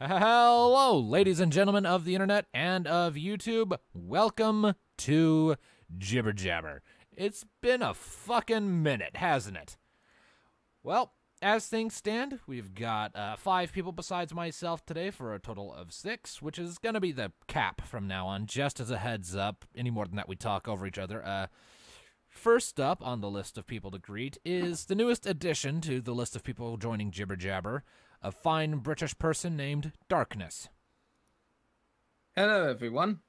Hello, ladies and gentlemen of the internet and of YouTube. Welcome to Jibber Jabber. It's been a fucking minute, hasn't it? Well, as things stand, we've got 5 people besides myself today for a total of 6, which is going to be the cap from now on, just as a heads up. Any more than that, we talk over each other. First up on the list of people to greet is the newest addition to the list of people joining Jibber Jabber, a fine British person named Darkness. Hello, everyone.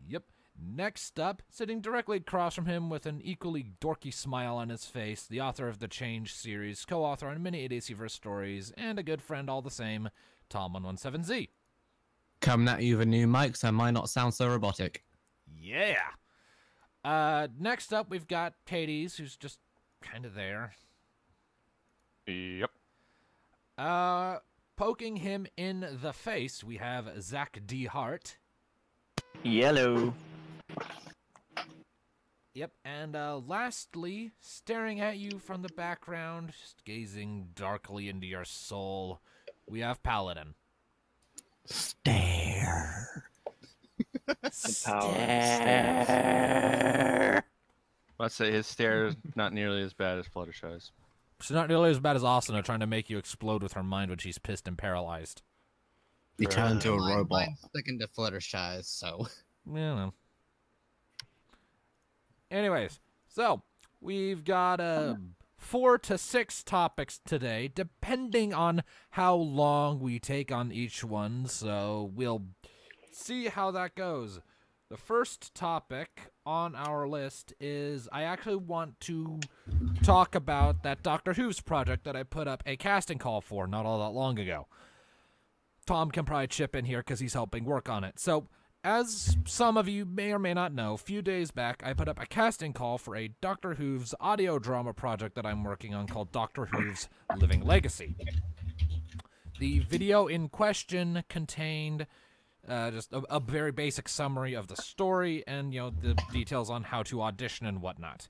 Yep. Next up, sitting directly across from him with an equally dorky smile on his face, the author of the Change series, co-author on many Idiocyverse stories, and a good friend all the same, Tom117Z. Coming at you with a new mic, so I might not sound so robotic. Yeah. Next up, we've got Hades, who's just kind of there. Yep. Poking him in the face, we have Zach D. Hart. Yellow. Yep, and lastly, staring at you from the background, just gazing darkly into your soul, we have Paladin. Stare. Stare. Let's say his stare is not nearly as bad as Fluttershy's. She's not nearly as bad as Asuna trying to make you explode with her mind when she's pissed and paralyzed. You turn into a robot. Mine's sticking to Fluttershy's, so. Yeah, no. Anyways, so we've got 4 to 6 topics today, depending on how long we take on each one, so we'll see how that goes. The first topic on our list is I actually want to talk about that Doctor Who's project that I put up a casting call for not all that long ago. Tom can probably chip in here because he's helping work on it. So, as some of you may or may not know, a few days back I put up a casting call for a Doctor Who's audio drama project that I'm working on called Doctor Who's Living Legacy. The video in question contained just a very basic summary of the story and, the details on how to audition and whatnot.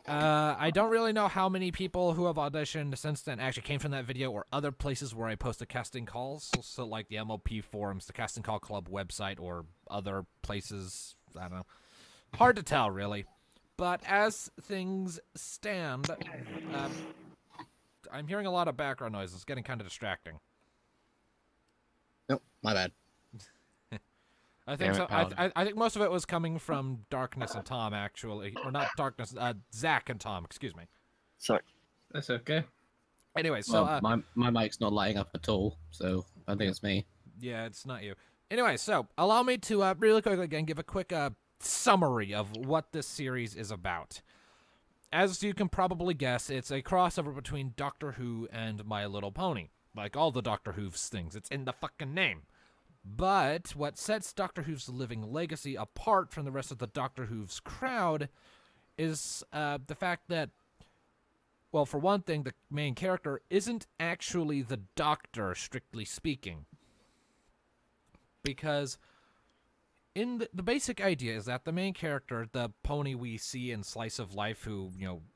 I don't really know how many people who have auditioned since then actually came from that video or other places where I posted casting calls, so like the MOP forums, the Casting Call Club website, or other places. I don't know. Hard to tell, really. But as things stand, I'm hearing a lot of background noise. It's getting kind of distracting. Nope, my bad. I think Damn so. it, I think most of it was coming from Darkness and Tom, actually, or not Darkness. Zach and Tom. Excuse me. Sorry. That's okay. Anyway, so Well, my mic's not lighting up at all, so I think it's me. yeah, it's not you. Anyway, so allow me to really quickly again give a quick summary of what this series is about. As you can probably guess, it's a crossover between Doctor Who and My Little Pony. Like all the Doctor Who's things, it's in the fucking name. But what sets Doctor Who's Living Legacy apart from the rest of the Doctor Who's crowd is the fact that, well, for one thing, the main character isn't actually the Doctor, strictly speaking. Because in the basic idea is that the main character, the pony we see in Slice of Life, who,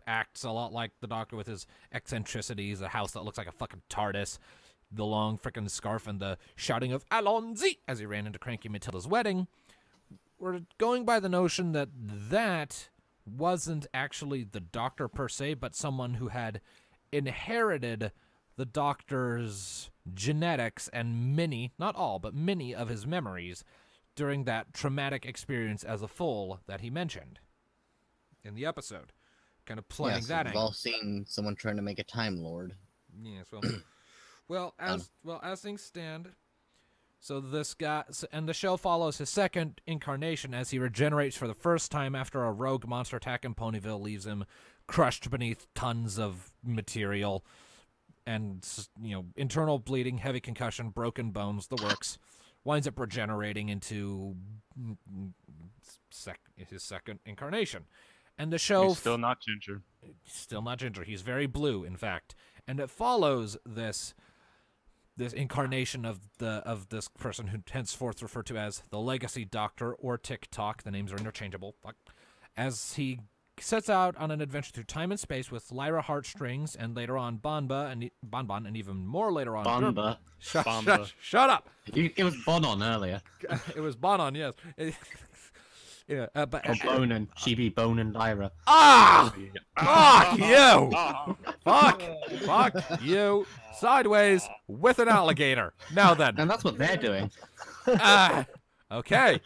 acts a lot like the Doctor with his eccentricities, a house that looks like a fucking TARDIS, the long frickin' scarf, and the shouting of Allons-y as he ran into Cranky Matilda's wedding, we're going by the notion that that wasn't actually the Doctor per se, but someone who had inherited the Doctor's genetics and many, not all, but many of his memories during that traumatic experience as a foal that he mentioned in the episode. Kind of playing Yes, that we've angle. all seen someone trying to make a Time Lord. Yes, well, as things stand, so this guy, and the show follows his second incarnation as he regenerates for the first time after a rogue monster attack in Ponyville leaves him crushed beneath tons of material, and internal bleeding, heavy concussion, broken bones, the works. Winds up regenerating into his second incarnation. And the show... He's still not ginger. Still not ginger. He's very blue, in fact. And it follows this incarnation of this person who henceforth referred to as the Legacy Doctor or TikTok. The names are interchangeable. Fuck. As he sets out on an adventure through time and space with Lyra Heartstrings, and later on Bonba and Bonbon, and even more later on. Bonba. Shut up! It was Bonon earlier. It was Bonon, yes. Yeah, but Or Bonin. She be Bonin Lyra. fuck you! Fuck you! Sideways with an alligator. Now then. And that's what they're doing. Okay.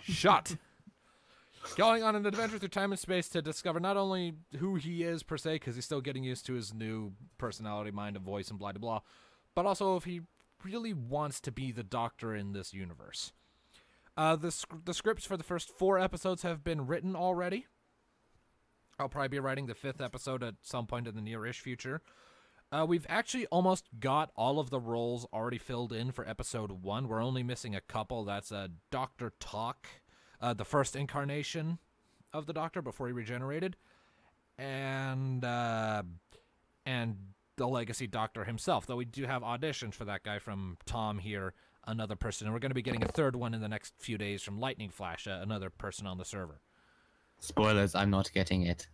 Shut. Going on an adventure through time and space to discover not only who he is per se, because he's still getting used to his new personality, mind, and voice, and blah, blah, blah, but also if he really wants to be the Doctor in this universe. The scripts for the first 4 episodes have been written already. I'll probably be writing the 5th episode at some point in the near-ish future. We've actually almost got all of the roles already filled in for episode 1. We're only missing a couple. That's Dr. Talk, the first incarnation of the Doctor before he regenerated, and the Legacy Doctor himself, though we do have auditions for that guy from Tom here, another person, and we're going to be getting a 3rd one in the next few days from Lightning Flash, another person on the server. Spoilers, I'm not getting it.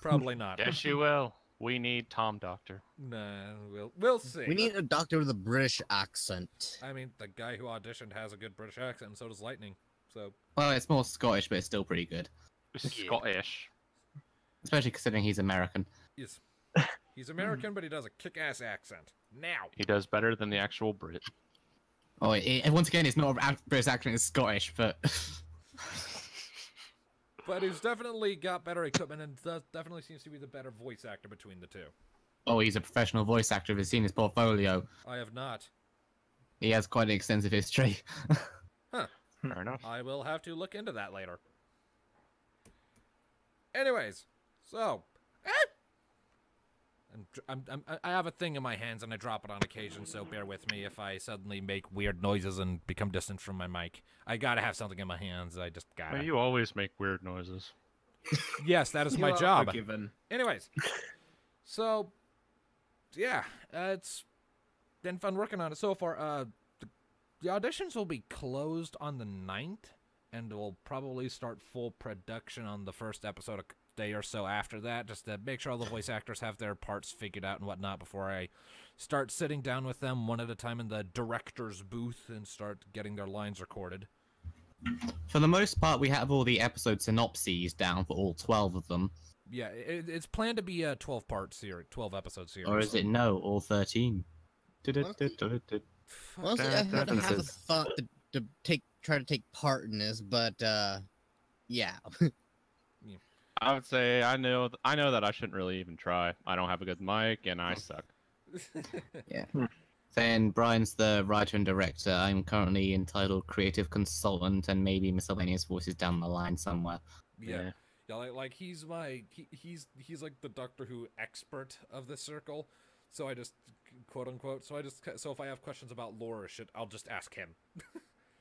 Probably not. Yes, you will. We need Tom Doctor. Nah, we'll see. We need a doctor with a British accent. I mean, the guy who auditioned has a good British accent, and so does Lightning. So Well, it's more Scottish, but it's still pretty good. Scottish. Especially considering he's American. yes, he's American, but he does a kick-ass accent. Now, He does better than the actual Brit. Oh, once again, it's not a British accent, it's Scottish, but... but he's definitely got better equipment, and definitely seems to be the better voice actor between the two. Oh, he's a professional voice actor. Have you seen his portfolio? I have not. He has quite an extensive history. Huh. Fair enough. I will have to look into that later. Anyways, so, I have a thing in my hands and I drop it on occasion, so bear with me if I suddenly make weird noises and become distant from my mic. I gotta have something in my hands. I just gotta. Well, you always make weird noises. Yes, that is my You are job. forgiven. Anyways, so yeah, it's been fun working on it so far. The auditions will be closed on the 9th, and we'll probably start full production on the first episode a day or so after that, just to make sure all the voice actors have their parts figured out and whatnot before I start sitting down with them one at a time in the director's booth and start getting their lines recorded. For the most part, we have all the episode synopses down for all 12 of them. Yeah, it's planned to be a 12-part series, 12-episode series. Or is it no, all 13? Honestly, I had to have a thought to try to take part in this, but yeah. I would say I know that I shouldn't really even try. I don't have a good mic and I suck. Yeah. Then Brian's the writer and director. I'm currently entitled creative consultant and maybe miscellaneous voices down the line somewhere. Yeah. Yeah, like he's he's like the Doctor Who expert of this circle. So I just quote unquote. So if I have questions about lore or shit, I'll just ask him.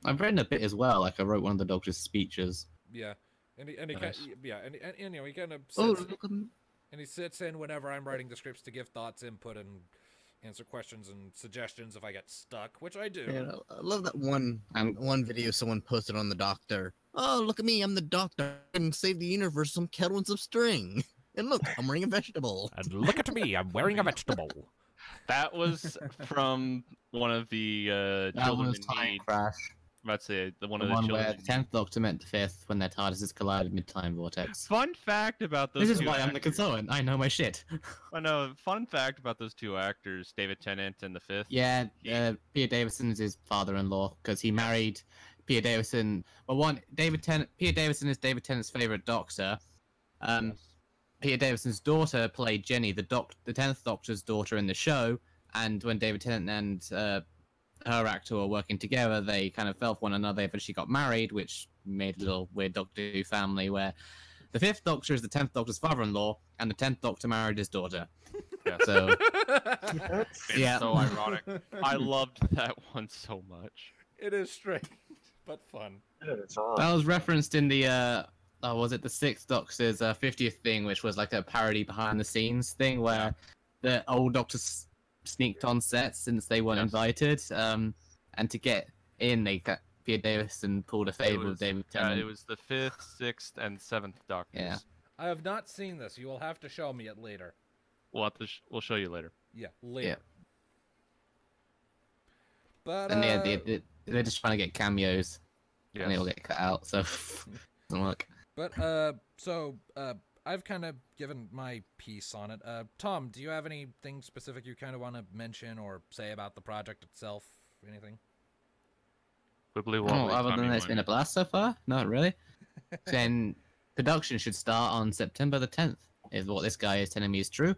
I've written a bit as well. Like I wrote one of the Doctor's speeches. Yeah, and he Nice. and you know he kind of Oh, sits, look at me. and he sits in whenever I'm writing the scripts to give thoughts, input, and answer questions and suggestions if I get stuck, which I do. Yeah, I love that one video someone posted on the Doctor. Oh, look at me, I'm the Doctor. I can save the universe some kettle and some string. And look, I'm wearing a vegetable. And look at me, I'm wearing a vegetable. That was from one of the That children was in Time need. Crash. Let's say one The of the one children. where the 10th Doctor met the 5th when their TARDISes collided mid-time vortex. Fun fact about those. This is two why I'm the actors- consultant. I know my shit. I know. Fun fact about those two actors, David Tennant and the 5th. Yeah, Peter Davison is his father-in-law because he married Peter Davison. Well, Peter Davison is David Tennant's favorite Doctor. Peter Davison's daughter played Jenny, the 10th Doctor's daughter in the show, and when David Tennant and her actor were working together, they kind of fell for one another, but she got married, which made a little weird Doctor Who family where the 5th Doctor is the 10th Doctor's father-in-law, and the 10th Doctor married his daughter. Yeah. So, It's yeah. so ironic. I loved that one so much. It is strange, but fun. that was referenced in the, was it the 6th Doctor's 50th thing, which was like a parody behind-the-scenes thing where the old Doctors sneaked on set since they weren't invited, and to get in, Peter Davison pulled a favor with David Tennant. It was the 5th, 6th, and 7th Doctors. Yeah. I have not seen this. You will have to show me it later. We'll have to we'll show you later. Yeah, later. Yeah. But And yeah, they're just trying to get cameos, Yes. and it'll get cut out. So doesn't work. But I've kind of given my piece on it. Tom, do you have anything specific you kind of want to mention or say about the project itself? Anything? Wibbly Oh, wobbly, other than timey it's been wimey. a blast so far? Not really. Then production should start on September the 10th. Is what this guy is telling me is true.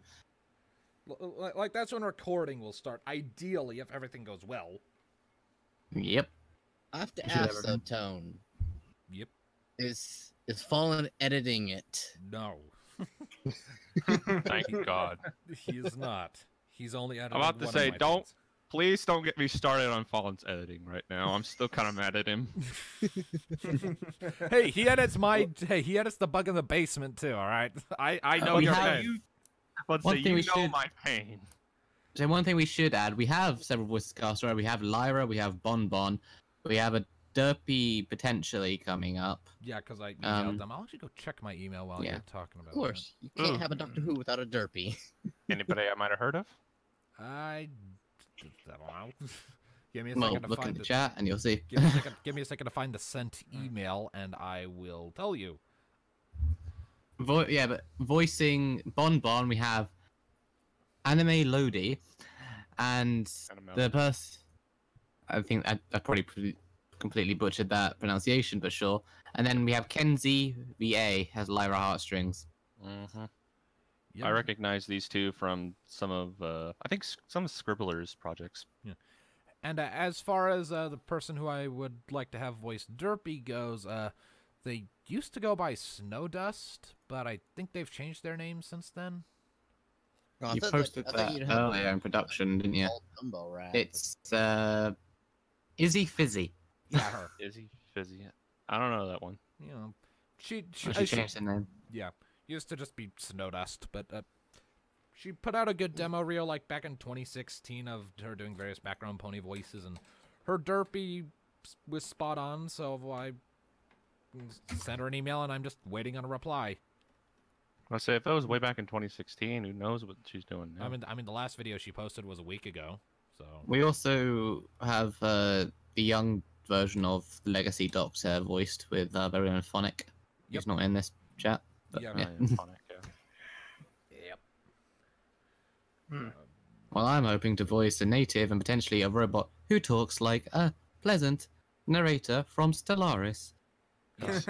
Like that's when recording will start. Ideally, if everything goes well. Yep. I have to You should ask have though, Tone. Yep. Is Fallen editing it? No. Thank God. He is not. He's only edited I'm about to one say, of my don't. things. Please don't get me started on Fallen's editing right now. I'm still kind of mad at him. Hey, he edits he edits the bug in the basement too. All right. I know We your have- pain. But One say, thing you we know should- my pain. So one thing we should add, we have several voices cast already. We have Lyra, we have Bon Bon, we have a Derpy potentially coming up. Yeah, because I emailed Um, them. I'll actually go check my email while yeah. you're talking about Of course, you can't have a Doctor Who without a derpy. Anybody I might have heard of? that. I don't know. Give me a Well, second to look in find the it. chat and you'll see. Give me a second to find the sent email, and I will tell you. Yeah, but voicing Bon Bon, we have Anime Lodi, and the person. I think I probably completely butchered that pronunciation, but sure. And then we have Kenzie VA as Lyra Heartstrings. Mm-hmm. Yep. I recognize these two from some of, I think some of Scribbler's projects. And as far as the person who I would like to have voice Derpy goes, they used to go by Snowdust, but I think they've changed their name since then. Oh, I You thought posted I thought that you'd have earlier in production, didn't you? old Dumbo rap. It's Izzy Fizzy. Yeah, her. Is he fizzy? I don't know that one. You know, she Changed the name. yeah, used to just be Snowdust, but she put out a good demo reel like back in 2016 of her doing various background pony voices, and her Derpy was spot on. So I sent her an email, and I'm just waiting on a reply. I say if that was way back in 2016, who knows what she's doing now? I mean, the last video she posted was a week ago, so We also have the young version of the Legacy Doctor voiced with very own Phonic. He's not in this chat. But, Yeah, yeah. Oh, yeah, Phonic, yeah. yep. Well, I'm hoping to voice a native and potentially a robot who talks like a pleasant narrator from Stellaris. Yes,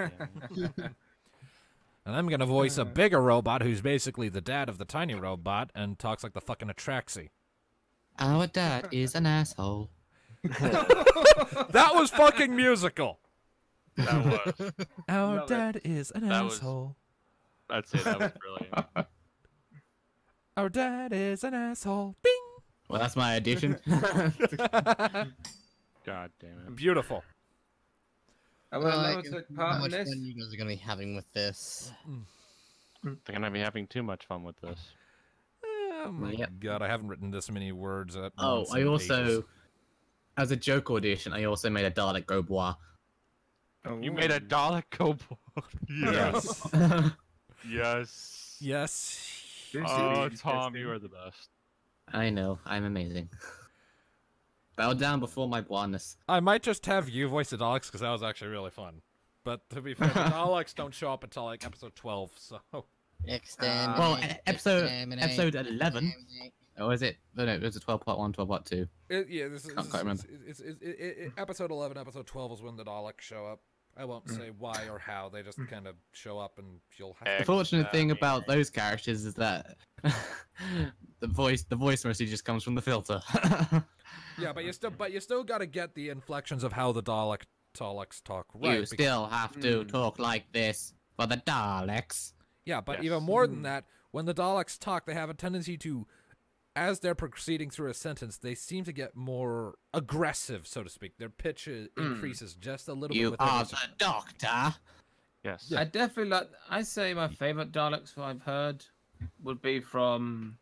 yeah. And I'm gonna voice a bigger robot who's basically the dad of the tiny robot and talks like the fucking Atraxi. Our dad is an asshole. That was fucking musical. That was. Our Love it. dad is an That was- asshole. I'd say that was brilliant. Our dad is an asshole. Bing. Well, that's my addition. God damn it. Beautiful. I will Like, now take how part in much this. fun you guys are gonna be having with this? They're gonna be having too much fun with this. Oh my Yep. god, I haven't written this many words at Oh, once I in also, ages. as a joke audition, I also made a Dalek Gobois. You made a Dalek go. Yes. Yes. Yes. This Oh, is Tom, interesting. you are the best. I know, I'm amazing. Bow down before my blondness. I might just have you voice the Daleks because that was actually really fun. But to be fair, the Daleks don't show up until like episode 12, so Extend. Well, episode 11. Or is it? No, it was a 12 part 1, 12 part 2. yeah, this is Can't quite remember. episode 11, episode 12 is when the Daleks show up. I won't say why or how; they just kind of show up, and you'll have The to. fortunate thing about those characters is that the voice mostly just comes from the filter. Yeah, but you still got to get the inflections of how the Daleks talk, right? You still have to talk like this for the Daleks. Yeah, but Yes. even more than that, when the Daleks talk, they have a tendency to, as they're proceeding through a sentence, they seem to get more aggressive, so to speak. Their pitch increases just a little bit. You with are every the sentence. doctor. Yes. I definitely like. I say my favorite Daleks I've heard would be from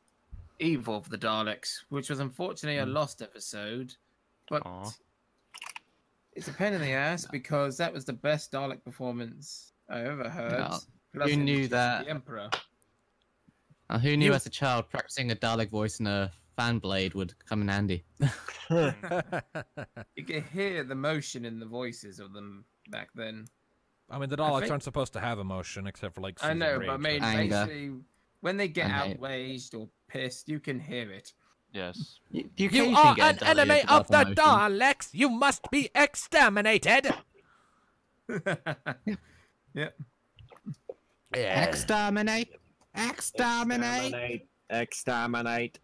Evil of the Daleks, which was unfortunately a lost episode, but Aw. it's a pain in the ass because that was the best Dalek performance I ever heard. No, Plus Who knew introducing that? The Emperor. Who knew You- as a child practicing a Dalek voice and a fan blade would come in handy? You can hear the motion in the voices of them back then. I mean, the I Daleks think- aren't supposed to have emotion except for like I season know, rage, but I mean, Anger. basically, when they get And hate. outraged or pissed, you can hear it. Yes. You You occasionally are get an a Dalek enemy of the develop emotion. Daleks. You must be exterminated. Yep. Yeah. Exterminate! Exterminate! Exterminate.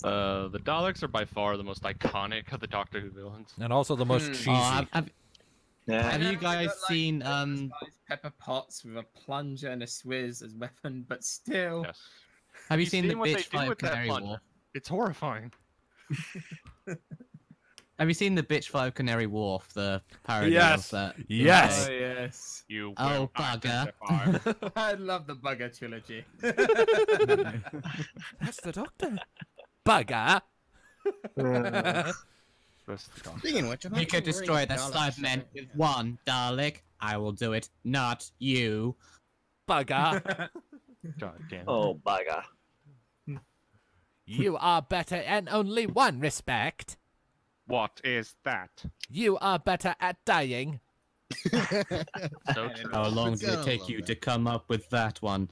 The Daleks are by far the most iconic of the Doctor Who villains. And also the most Hmm. cheesy. Oh, Yeah. have you Remember guys that, like, seen oversized Pepper Potts with a plunger and a Swizz as weapon, but still. Yes. have you You've seen the seen what they bitch do five with that canary plunger. wolf? It's horrifying. Have you seen the bitch five canary wolf? The parody Yes. of that. Yes. Oh, yes. You Oh, will bugger. identify. I love the Bugger trilogy. That's the Doctor. Bugger. That's the Doctor. Speaking of which, I'm You actually could destroy wearing a the Dalek Cybermen shirt. with one Dalek. I will do it, not you. Bugger. God damn. Oh, bugger. You are better in only one respect. What is that? You are better at dying. So true. How long did Gotta it take love you that. to come up with that one?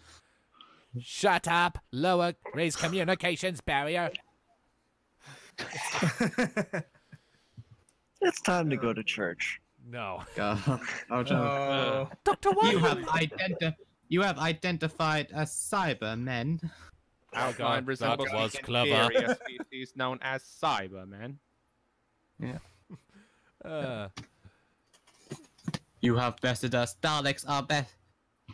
Shut up. Lower. Raise communications barrier. It's time to go to church. No. Oh. Dr. You White. you have identified as Cybermen. Oh, God, that resembles was the clever. inferior species known as Cybermen. You have bested us. Daleks are best.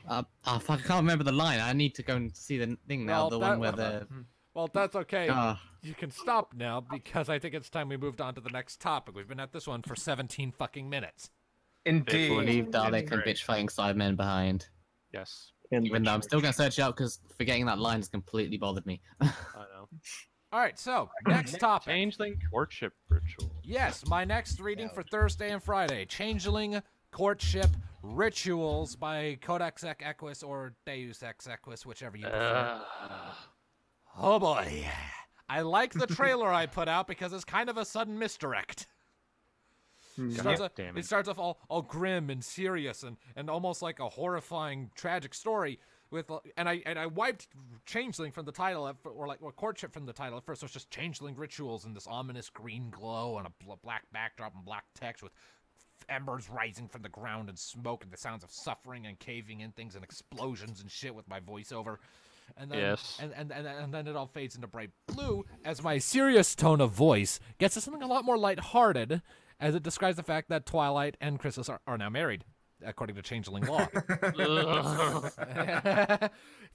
Oh fuck! I can't remember the line. I need to go and see the thing now. Well, the that- one where the Well, that's okay. Ah. You can stop now because I think it's time we moved on to the next topic. We've been at this one for 17 fucking minutes. Indeed. We'll leave Dalek and great. bitch fighting Cybermen behind. Yes, In Even the though I'm still church. gonna search it out because forgetting that line has completely bothered me. I know. All right, so next topic. Changeling courtship ritual. Yes, my next reading for Thursday and Friday. Changeling Courtship Rituals by Codex Equus or Deus Ex Equus, whichever you prefer. Oh boy. I like the trailer I put out because it's kind of a sudden misdirect. Damn It starts off all grim and serious and almost like a horrifying tragic story with and I wiped Changeling from the title or Courtship from the title at first. So it's just Changeling Rituals and this ominous green glow and a black backdrop and black text with embers rising from the ground and smoke and the sounds of suffering and caving in things and explosions and shit with my voiceover. And then, Yes. and then it all fades into bright blue as my serious tone of voice gets to something a lot more lighthearted as it describes the fact that Twilight and Chrysalis are now married, according to Changeling law.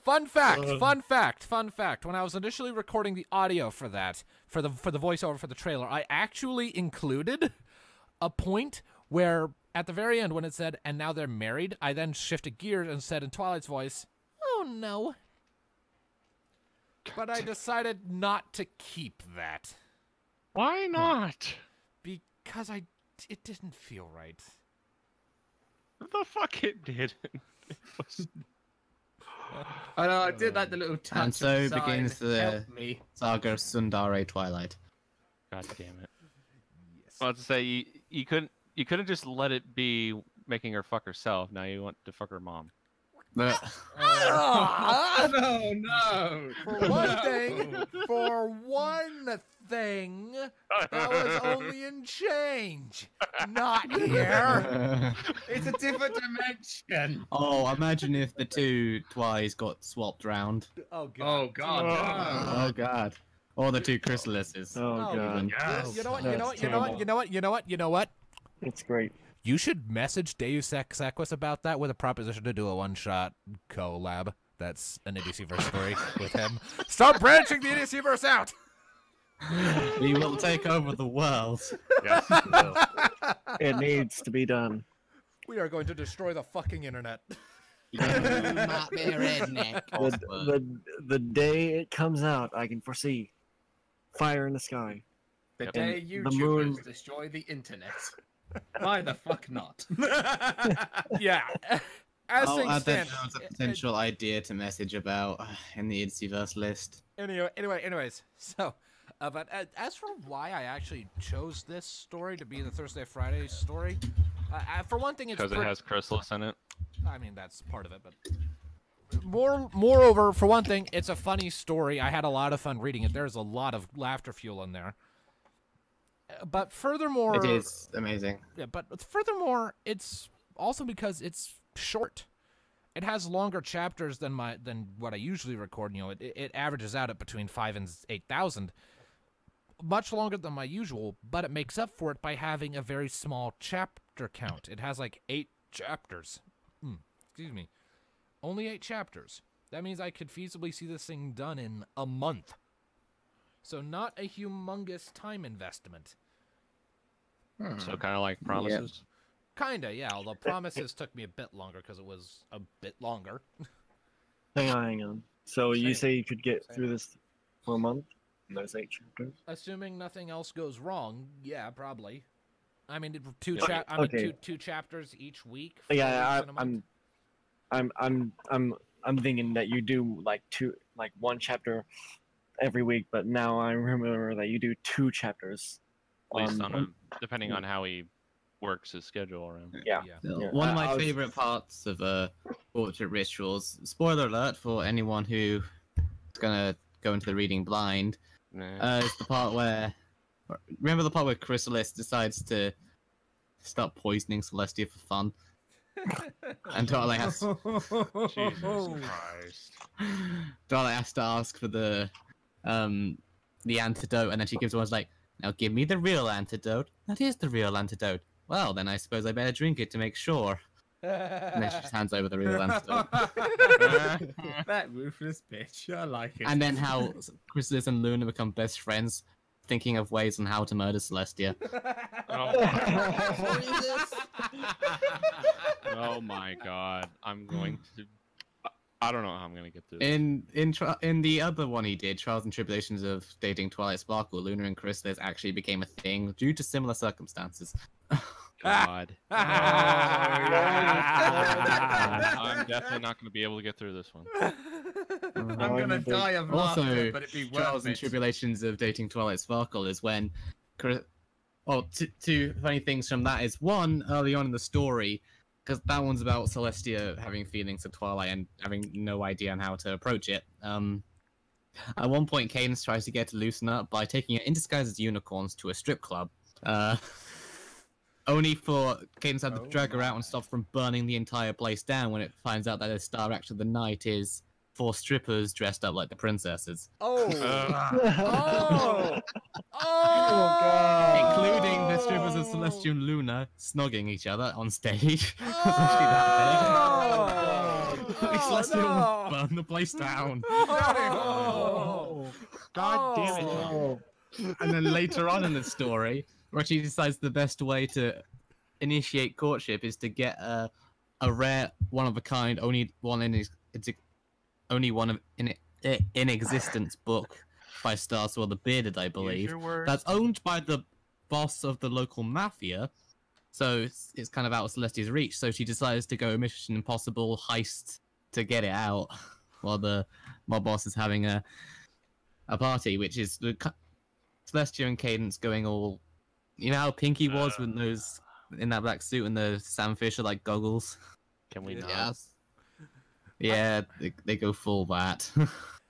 Fun fact. When I was initially recording the audio for that, for the voiceover for the trailer, I actually included a point where at the very end when it said, and now they're married, I then shifted gears and said in Twilight's voice, oh no. But I decided not to keep that Why not? because it didn't feel right. The fuck it didn't. It was... I know, I did like the little touch. And so of sign, begins the- help me. Saga of Sundare Twilight. God damn it. Well, to say you couldn't just let it be making her fuck herself. Now you want to fuck her mom. Ah! Oh, no. For one thing, that was only in Change, not here. It's a different dimension. Oh, imagine if the two Twi's got swapped round. Oh god. Oh, God. Oh god. Or the two Chrysalises. Oh, God. Yes. You know what? You know what? It's great. You should message Deus Ex Equus about that with a proposition to do a one-shot collab. That's an Idiosyverse story with him. Start branching the Idiosyverse out! We will take over the world. Yes. it will. It needs to be done. We are going to destroy the fucking internet. The day it comes out, I can foresee fire in the sky. The Yep. day And the YouTubers moon- destroy the internet. Why the fuck not? Yeah. as I'll things add that stand, down as a potential idea to message about in the Idiocyverse list. anyways, so, but as for why I actually chose this story to be the Thursday Friday story, for one thing, it's Because it has Chrysalis in it. I mean, that's part of it, but moreover, for one thing, it's a funny story. I had a lot of fun reading it. There's a lot of laughter fuel in there. But furthermore, It is amazing. Yeah, but furthermore, it's also because it's short. It has longer chapters than what I usually record. You know, it averages out at between 5,000 and 8,000. Much longer than my usual, but it makes up for it by having a very small chapter count. It has like 8 chapters. Excuse me. Only 8 chapters. That means I could feasibly see this thing done in a month. So not a humongous time investment. So kind of like Promises. Kinda, yeah. Although Promises took me a bit longer because it was a bit longer. Hang on. So you say you could get through this for a month? In those 8 chapters? Assuming nothing else goes wrong, yeah, probably. I mean, two chapters each week. Yeah, I'm thinking that you do like 1 chapter every week, but now I remember that you do 2 chapters. At least depending on how he works his schedule around. Yeah. One of my favorite parts of Portrait Rituals, spoiler alert for anyone who's gonna go into the reading blind, is the part where, remember the part where Chrysalis decides to start poisoning Celestia for fun? And Darling has Jesus Christ. Darling has to ask for the antidote, and then she gives one like, now give me the real antidote. That is the real antidote. Well, then I suppose I better drink it to make sure. And then she just hands over the real antidote. That ruthless bitch. I like it. And then how Chrysalis and Luna become best friends, thinking of ways on how to murder Celestia. Oh my god. I'm going to... I don't know how I'm going to get through this. In the other one he did, Trials and Tribulations of Dating Twilight Sparkle, Luna and Chrysalis actually became a thing due to similar circumstances. God. I'm definitely not going to be able to get through this one. I'm gonna die of laughter, Also, but it'd be Trials worth and it. Tribulations of Dating Twilight Sparkle is when... two funny things from that is, one, early on in the story, because that one's about Celestia having feelings for Twilight and having no idea on how to approach it. At one point, Cadence tries to get to loosen up by taking her in disguise as unicorns to a strip club. Only for Cadence to have to drag her out and stop from burning the entire place down when it finds out that the star act of the night is 4 strippers dressed up like the princesses. Including the strippers of Celestia and Luna snogging each other on stage. Celestia almost burned the place down. God damn it. And then later on in the story, where she decides the best way to initiate courtship is to get a rare, one-of-a-kind, only one in existence book by Starswell the Bearded, I believe. That's owned by the boss of the local mafia, so it's kind of out of Celestia's reach. So she decides to go Mission Impossible heist to get it out, while the mob boss is having a party, which is Celestia and Cadence going all. You know how Pinky was with those in that black suit and the Sam Fisher like goggles. Can we not? Yes. Yeah, they go full that.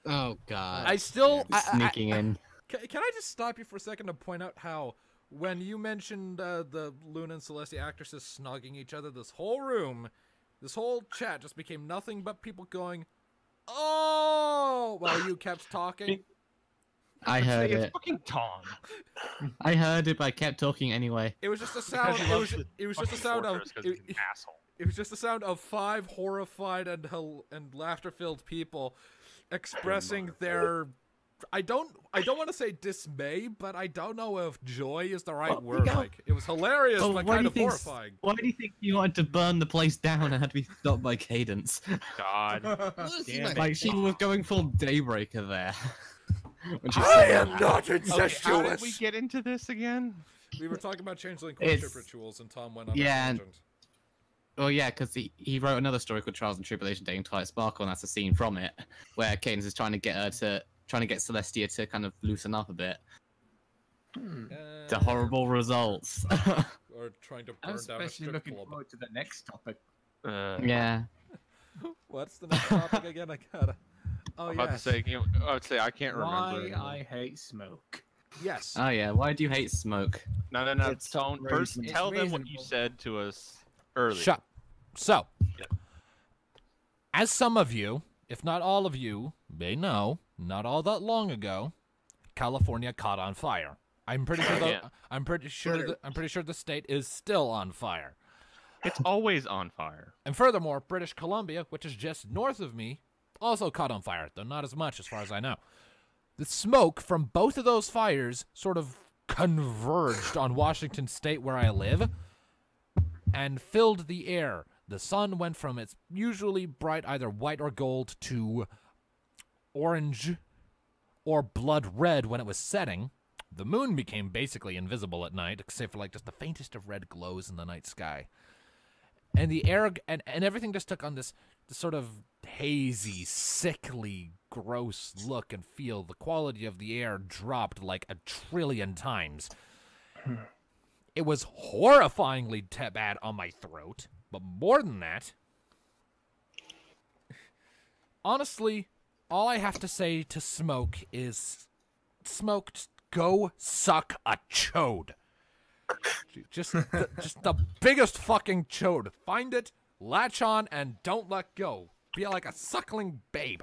Oh god. I still Sneaking in. Can I just stop you for a second to point out how when you mentioned the Luna and Celestia actresses snogging each other, this whole room, this whole chat just became nothing but people going, "Oh!" while you kept talking. I heard It's it. fucking Tom. I heard it, but I kept talking anyway. It was just a sound. It was just a sound of. Asshole. It was just the sound of 5 horrified and laughter-filled people expressing their. I don't want to say dismay, but I don't know if joy is the right word. Like, it was hilarious, but kind of horrifying. Why do you think you wanted to burn the place down and had to be stopped by Cadence? God. Like, she was going full Daybreaker there. When she I said am that. not How incestuous. did we get into this again? We were talking about Changeling courtship It's- rituals, and Tom went on Yeah, a and- tangent. Well, yeah, because he wrote another story called Trials and Tribulation Dating Twilight Sparkle, and that's a scene from it where Cadence is trying to get Celestia to kind of loosen up a bit. The horrible results. Or trying to I'm burn down a especially strip looking club. forward to the next topic. Yeah. What's the next topic again? I gotta. Oh, I'm about to yes. say, I would say I can't remember. Why anymore. I hate smoke. Yes. Oh yeah. Why do you hate smoke? No. It's Don't first reasonable. tell them what you Reasonable. said to us earlier. Shut. So, Yep. as some of you, if not all of you, may know, not all that long ago, California caught on fire. I'm pretty sure. Yeah. I'm pretty sure the state is still on fire. It's always on fire. And furthermore, British Columbia, which is just north of me, also caught on fire, though not as much as far as I know. The smoke from both of those fires sort of converged on Washington State, where I live, and filled the air. The sun went from its usually bright either white or gold to orange or blood red when it was setting. The moon became basically invisible at night, except for like just the faintest of red glows in the night sky. And the air and everything just took on this sort of hazy, sickly, gross look and feel. The quality of the air dropped like 1 trillion times. It was horrifyingly bad on my throat, but more than that, honestly, all I have to say to smoke is, smoke, just go suck a chode. Just the biggest fucking chode. Find it, latch on, and don't let go. Be like a suckling babe.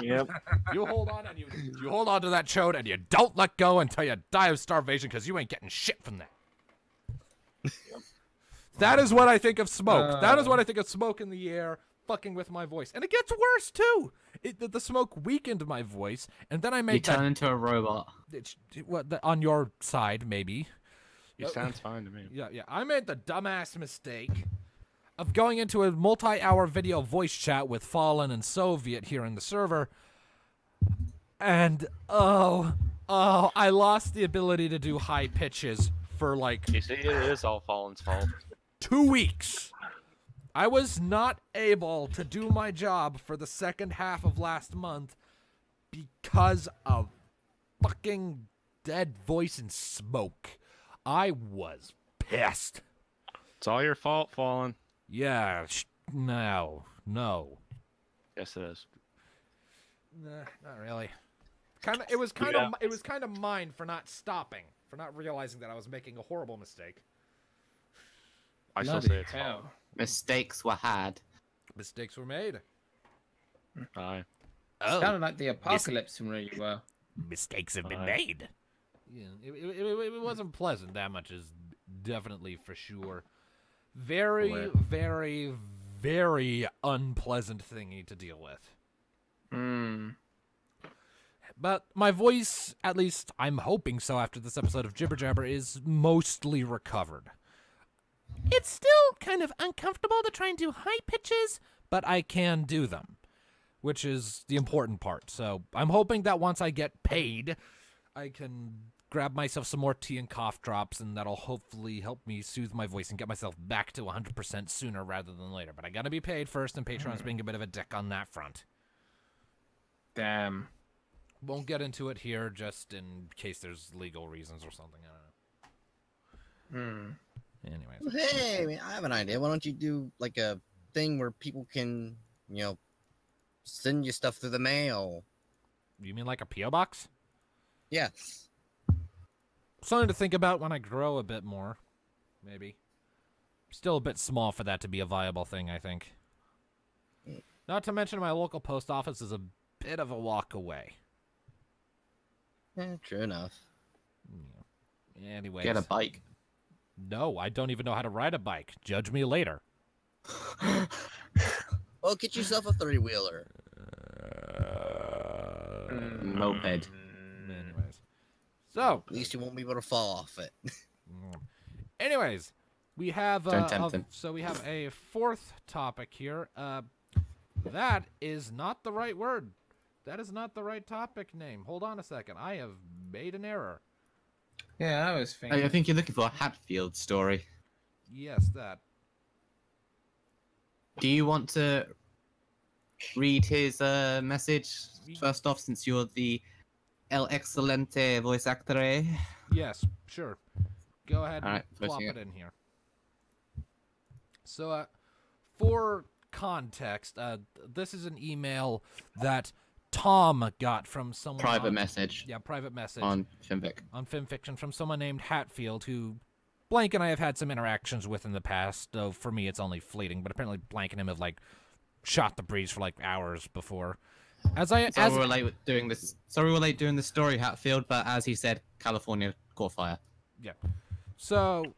Yep. You hold on and you hold on to that chode and you don't let go until you die of starvation, because you ain't getting shit from that. That is what I think of smoke. That is what I think of smoke in the air, fucking with my voice. And it gets worse too. The smoke weakened my voice, and then I You made turn into a robot. on your side maybe. It sounds fine to me. Yeah. I made the dumbass mistake of going into a multi-hour video voice chat with Fallen and Soviet here in the server, and I lost the ability to do high pitches for like You see, it is all Fallen's fault. 2 weeks. I was not able to do my job for the second half of last month because of fucking dead voice and smoke. I was pissed. It's all your fault, Fallen. Yeah, no. Yes, it is. Nah, not really. It was kind of mine for not stopping, for not realizing that I was making a horrible mistake. I still Bloody say it's hell. Fallen. Mistakes were had. Mistakes were made. Aye. It's kind of like the apocalypse from where you were. Mistakes have been Aye. made. Yeah, it wasn't pleasant. That much is definitely for sure. Very, Well. very, very unpleasant thingy to deal with. But my voice, at least I'm hoping so after this episode of Jibber Jabber, is mostly recovered. It's still kind of uncomfortable to try and do high pitches, but I can do them, which is the important part. So I'm hoping that once I get paid, I can grab myself some more tea and cough drops, and that'll hopefully help me soothe my voice and get myself back to 100% sooner rather than later. But I gotta be paid first, and Patreon's being a bit of a dick on that front. Damn. Won't get into it here, just in case there's legal reasons or something. I don't know. Anyways. Hey, man, I have an idea. Why don't you do like a thing where people can, send you stuff through the mail? You mean like a P.O. box? Yes. Something to think about when I grow a bit more. Maybe. Still a bit small for that to be a viable thing, I think. Not to mention my local post office is a bit of a walk away. True enough. Anyways. Get a bike. No, I don't even know how to ride a bike. Judge me later. Well, get yourself a 3-wheeler. Moped. Anyways. So, At least you won't be able to fall off it. anyways, we have Don't tempt him. so we have a fourth topic here. That is not the right word. That is not the right topic name. Hold on a second. I have made an error. Yeah, I was thinking. I think you're looking for a Hatfield story. Yes, that. Do you want to read his message first off, since you're the El Excelente voice actor? Yes, sure. Go ahead and Alright, plop posting it it. in here. So, for context, this is an email that Tom got from someone. Private message. Yeah, private message. On Finvic. On FimFiction from someone named Hatfield, who Blank and I have had some interactions with in the past, though for me it's only fleeting, but apparently Blank and him have, like, shot the breeze for, like, hours before. Sorry we're late doing this story, Hatfield, but as he said, California caught fire. Yeah. So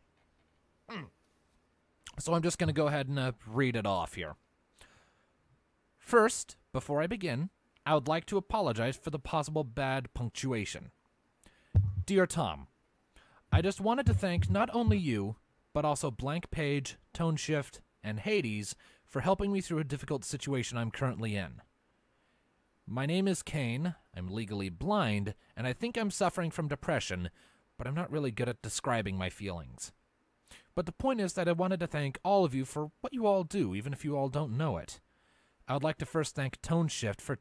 I'm just going to go ahead and read it off here. First, before I begin, I would like to apologize for the possible bad punctuation. Dear Tom, I just wanted to thank not only you, but also Blank Page, Tone Shift, and Hades for helping me through a difficult situation I'm currently in. My name is Kane, I'm legally blind, and I think I'm suffering from depression, but I'm not really good at describing my feelings. But the point is that I wanted to thank all of you for what you all do, even if you all don't know it. I would like to first thank Tone Shift for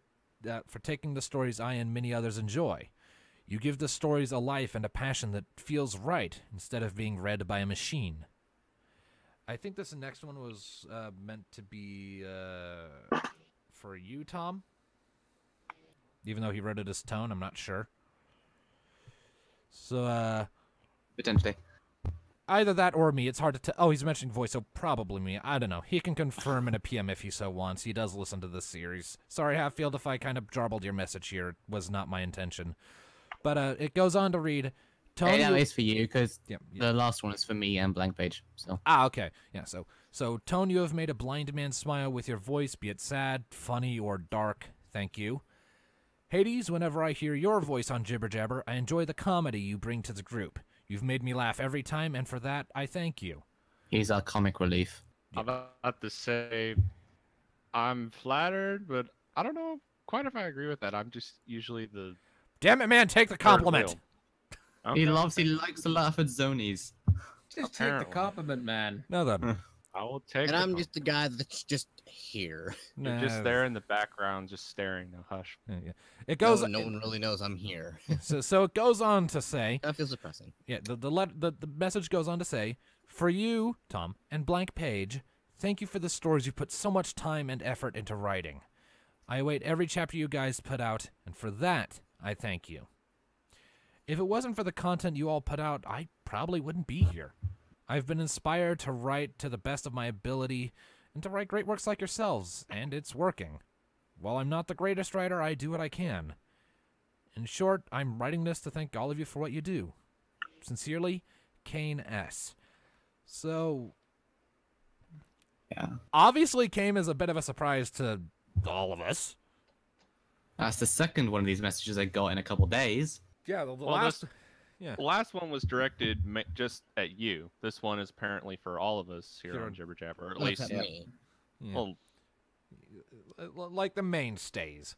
taking the stories I and many others enjoy. You give the stories a life and a passion that feels right, instead of being read by a machine. I think this next one was meant to be for you, Tom. Even though he wrote it as Tone, I'm not sure. So, Potentially. either that or me. It's hard to tell. Oh, he's mentioning voice, so probably me. I don't know. He can confirm in a PM if he so wants. He does listen to this series. Sorry, Hatfield, if I kind of jarbled your message here. It was not my intention. But it goes on to read... Hey, that is for you, because Yeah. the last one is for me and Blank Page. So. Okay. Yeah, so Tone, you have made a blind man smile with your voice, be it sad, funny, or dark. Thank you. Hades, whenever I hear your voice on Jibber Jabber, I enjoy the comedy you bring to the group. You've made me laugh every time, and for that, I thank you. He's our comic relief. I'm about to say I'm flattered, but I don't know quite if I agree with that. I'm just usually the Damn it, man, take the compliment. He likes to laugh at zonies. Just take the compliment, man. No, then. I will take. And I'm just the guy that's just here. You're just there in the background, just staring. No, hush. Yeah. It goes. No one really knows I'm here. So it goes on to say. That feels depressing. Yeah, the message goes on to say, for you, Tom, and Blank Page, thank you for the stories you put so much time and effort into writing. I await every chapter you guys put out, and for that, I thank you. If it wasn't for the content you all put out, I probably wouldn't be here. I've been inspired to write to the best of my ability and to write great works like yourselves, and it's working. While I'm not the greatest writer, I do what I can. In short, I'm writing this to thank all of you for what you do. Sincerely, Kane S. So, Yeah. obviously came as a bit of a surprise to all of us. That's the second one of these messages I got in a couple days. Yeah, the Well, last... The last one was directed just at you. This one is apparently for all of us here Sure. on Jibber Jabber, or at Well, least. except me. Yeah. Well, like the mainstays.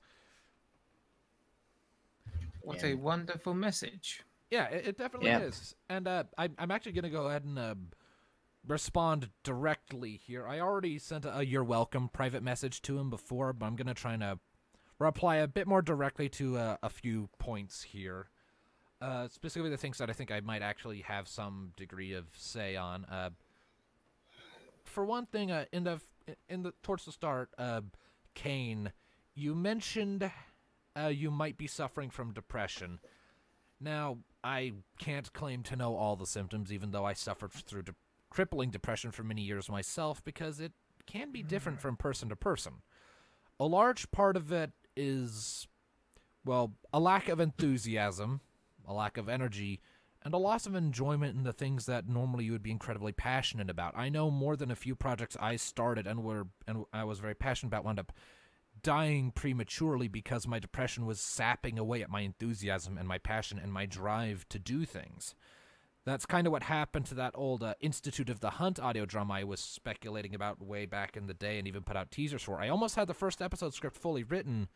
What a wonderful message. Yeah, it definitely Yeah. is. And I'm actually going to go ahead and respond directly here. I already sent a you're welcome private message to him before, but I'm going to try and reply a bit more directly to a few points here. Specifically the things that I think I might actually have some degree of say on. For one thing, towards the start, Kane, you mentioned you might be suffering from depression. Now, I can't claim to know all the symptoms, even though I suffered through crippling depression for many years myself, because it can be different from person to person. A large part of it is, well, a lack of enthusiasm, a lack of energy, and a loss of enjoyment in the things that normally you would be incredibly passionate about. I know more than a few projects I started and I was very passionate about wound up dying prematurely because my depression was sapping away at my enthusiasm and my passion and my drive to do things. That's kind of what happened to that old Institute of the Hunt audio drama I was speculating about way back in the day and even put out teasers for. I almost had the first episode script fully written,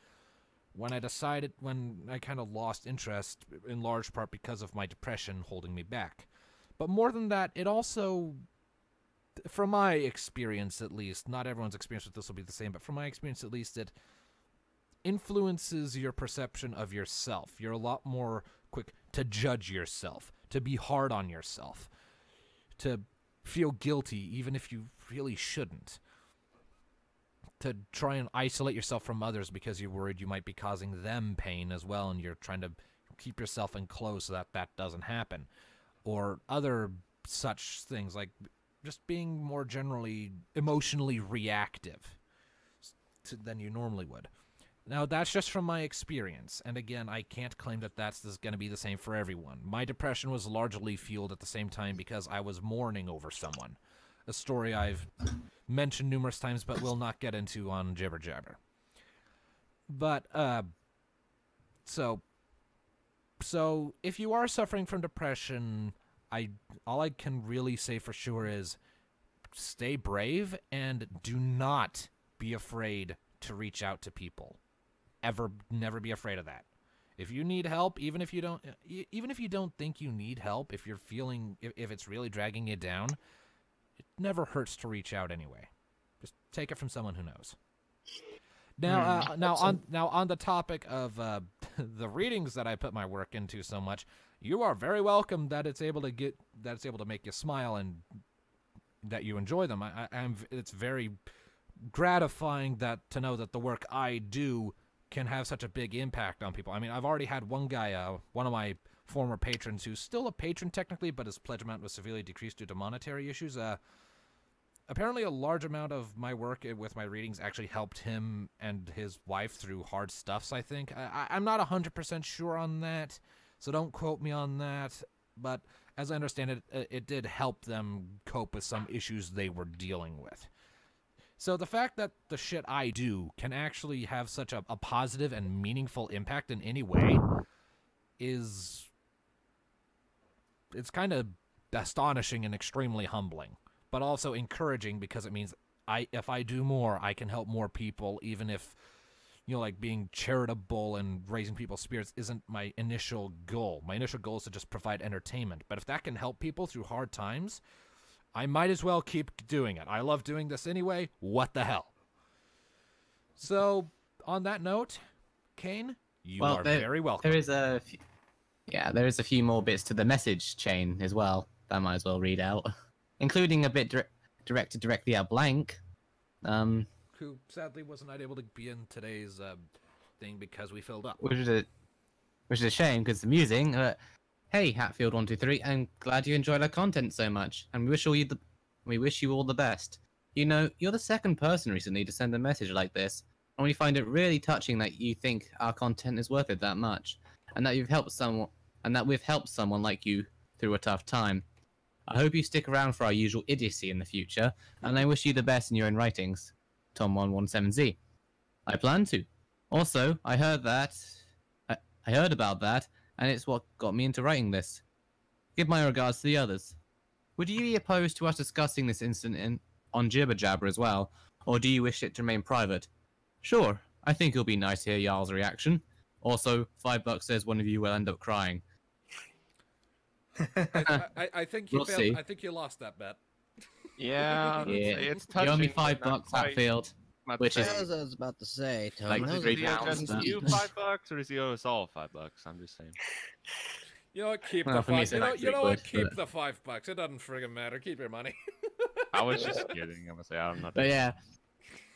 when I kind of lost interest, in large part because of my depression holding me back. But more than that, it also, from my experience at least, not everyone's experience with this will be the same, but from my experience at least, it influences your perception of yourself. You're a lot more quick to judge yourself, to be hard on yourself, to feel guilty even if you really shouldn't, to try and isolate yourself from others because you're worried you might be causing them pain as well, and you're trying to keep yourself enclosed so that that doesn't happen, or other such things, like just being more generally emotionally reactive than you normally would. Now, that's just from my experience, and again, I can't claim that that's going to be the same for everyone. My depression was largely fueled at the same time because I was mourning over someone, a story I've mentioned numerous times but will not get into on Jibber Jabber. But, so if you are suffering from depression, all I can really say for sure is stay brave and do not be afraid to reach out to people. Never be afraid of that. If you need help, even if you don't think you need help, if it's really dragging you down, it never hurts to reach out anyway. Just take it from someone who knows. Now, on the topic of the readings that I put my work into so much, you are very welcome that it's able to make you smile and that you enjoy them. It's very gratifying to know that the work I do can have such a big impact on people. I mean, I've already had one guy, one of my former patrons, who's still a patron technically, but his pledge amount was severely decreased due to monetary issues. Apparently a large amount of my work with my readings actually helped him and his wife through hard stuffs, I think. I'm not 100% sure on that, so don't quote me on that, but as I understand it, it did help them cope with some issues they were dealing with. So the fact that the shit I do can actually have such a positive and meaningful impact in any way it's kind of astonishing and extremely humbling, but also encouraging because it means if I do more, I can help more people, even if, like being charitable and raising people's spirits isn't my initial goal. My initial goal is to just provide entertainment, but if that can help people through hard times, I might as well keep doing it. I love doing this anyway. What the hell? So, on that note, Kane, you are very welcome. There is a few more bits to the message chain as well that I might as well read out, including a bit directed directly at Blank, who sadly wasn't able to be in today's thing because we filled up. Which is a shame because it's amusing. Hey, Hatfield123, I'm glad you enjoyed our content so much, and we wish you all the best. You're the second person recently to send a message like this, and we find it really touching that you think our content is worth it that much, and that we've helped someone like you through a tough time. I hope you stick around for our usual idiocy in the future, and I wish you the best in your own writings. Tom117Z. I plan to. Also, I heard about that, and it's what got me into writing this. Give my regards to the others. Would you be opposed to us discussing this incident on Jibber Jabber as well, or do you wish it to remain private? Sure, I think it'll be nice to hear Jarl's reaction. Also, $5 says one of you will end up crying. I think you failed. See. I think you lost that bet. Yeah, it's touching. You owe me $5, Hatfield. Which is, As I was about to say, Tom, like that was $3 Does that- you $5 or does he owe us all $5? I'm just saying. You know what? Keep Well, the for me, five. it's You know, like you know what? $3, Keep the $5. It doesn't friggin' matter. Keep your money. I was just kidding. I'm gonna say I'm not. but yeah,